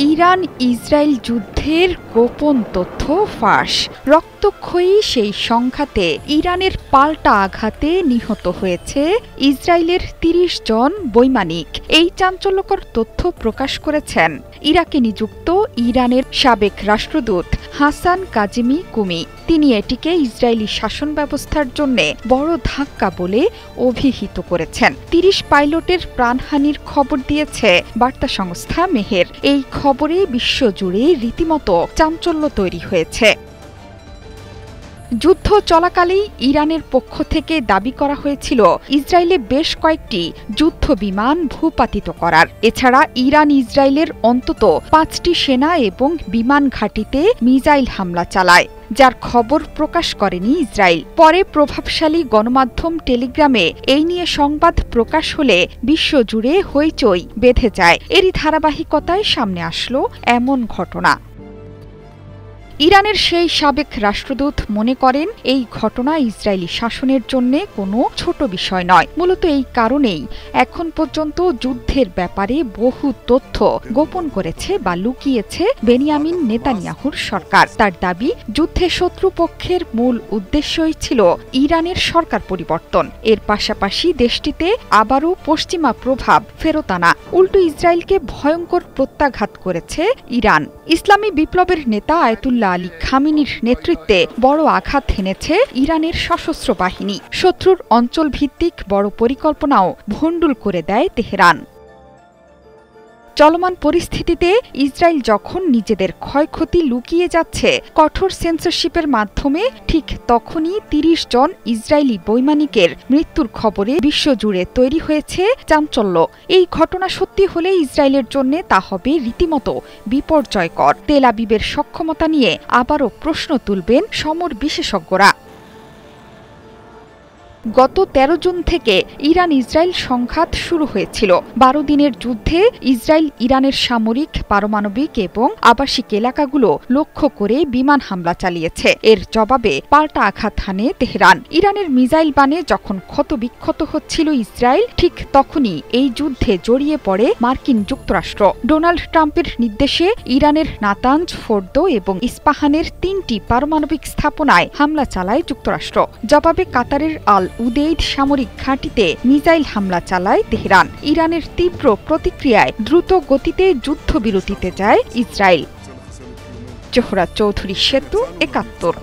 Iran Israel যুদ্ধের গোপন তথ্য ফাঁস। রক্তক্ষয়ী সেই সংঘাতে ইরানের পাল্টা আঘাতে নিহত হয়েছে ইসরায়েলের ৩০ জন বৈমানিক। এই চাঞ্চল্যকর তথ্য প্রকাশ করেছেন ইরাকে নিযুক্ত ইরানের সাবেক রাষ্ট্রদূত হাসান কাজিমি কুমি। তিনি এটিকে ইসরায়েলি শাসন ব্যবস্থার জন্য বড় ধাক্কা বলে অভিহিত করেছেন। ৩০ পাইলটের প্রাণহানির খবর দিয়েছে বার্তা সংস্থা মেহের। এই খবরে বিশ্বজুড়ে রীতিমতো চাঞ্চল্য তৈরি হয়েছে। যুদ্ধ চলাকালেই ইরানের পক্ষ থেকে দাবি করা হয়েছিল ইসরায়েলে বেশ কয়েকটি যুদ্ধ বিমান ভূপাতিত করার। এছাড়া ইরান ইসরায়েলের অন্তত ৫টি সেনা এবং বিমান ঘাঁটিতে মিসাইল হামলা চালায়, যার খবর প্রকাশ করেনি ইসরায়েল। পরে প্রভাবশালী গণমাধ্যম টেলিগ্রামে এই নিয়ে সংবাদ প্রকাশ হলে বিশ্বজুড়ে হইচই বেঁধে যায়। এরই ধারাবাহিকতায় সামনে আসলো এমন ঘটনা। ইরানের সেই সাবেক রাষ্ট্রদূত মনে করেন এই ঘটনা ইসরায়েলি শাসনের জন্য কোনো ছোট বিষয় নয়। মূলত এই কারণেই এখন পর্যন্ত যুদ্ধের ব্যাপারে বহু তথ্য গোপন করেছে বা লুকিয়েছে বেনিয়ামিন নেতানিয়াহুর সরকার। তার দাবি, যুদ্ধে শত্রুপক্ষের মূল উদ্দেশ্যই ছিল ইরানের সরকার পরিবর্তন। এর পাশাপাশি দেশটিতে আবারও পশ্চিমা প্রভাব ফেরত আনা। উল্টো ইসরায়েলকে ভয়ঙ্কর প্রত্যাঘাত করেছে ইরান। ইসলামী বিপ্লবের নেতা আয়াতুল্লাহ আলী খামেনির নেতৃত্বে বড় আঘাত হেনেছে ইরানের সশস্ত্র বাহিনী। শত্রুর অঞ্চলভিত্তিক বড় পরিকল্পনাও ভণ্ডুল করে দেয় তেহরান। চলমান পরিস্থিতিতে ইসরায়েল যখন নিজেদের ক্ষয়ক্ষতি লুকিয়ে যাচ্ছে কঠোর সেন্সরশিপের মাধ্যমে, ঠিক তখনই ৩০ জন ইসরায়েলি বৈমানিকের মৃত্যুর খবরে বিশ্বজুড়ে তৈরি হয়েছে চাঞ্চল্য। এই ঘটনা সত্যি হলে ইসরায়েলের জন্য তা হবে রীতিমতো বিপর্যয়কর। তেল আবিবের সক্ষমতা নিয়ে আবারও প্রশ্ন তুলবেন সমর বিশেষজ্ঞরা। গত ১৩ জুন থেকে ইরান ইসরায়েল সংঘাত শুরু হয়েছিল। ১২ দিনের যুদ্ধে ইসরায়েল ইরানের সামরিক, পারমাণবিক এবং আবাসিক এলাকাগুলো লক্ষ্য করে বিমান হামলা চালিয়েছে। এর জবাবে পাল্টা আঘাত হানে তেহরান। ইরানের মিসাইল বানে যখন ক্ষতবিক্ষত হচ্ছিল ইসরায়েল, ঠিক তখনই এই যুদ্ধে জড়িয়ে পড়ে মার্কিন যুক্তরাষ্ট্র। ডোনাল্ড ট্রাম্পের নির্দেশে ইরানের নাতাঞ্জ, ফোর্দো এবং ইস্পাহানের ৩টি পারমাণবিক স্থাপনায় হামলা চালায় যুক্তরাষ্ট্র। জবাবে কাতারের আল উদেইদ সামরিক ঘাঁটিতে মিসাইল হামলা চালায় তেহরান। ইরানের তীব্র প্রতিক্রিয়ায় দ্রুত গতিতে যুদ্ধবিরতিতে যায় ইসরায়েল। জোহরা চৌধুরী সেতু, ৭১।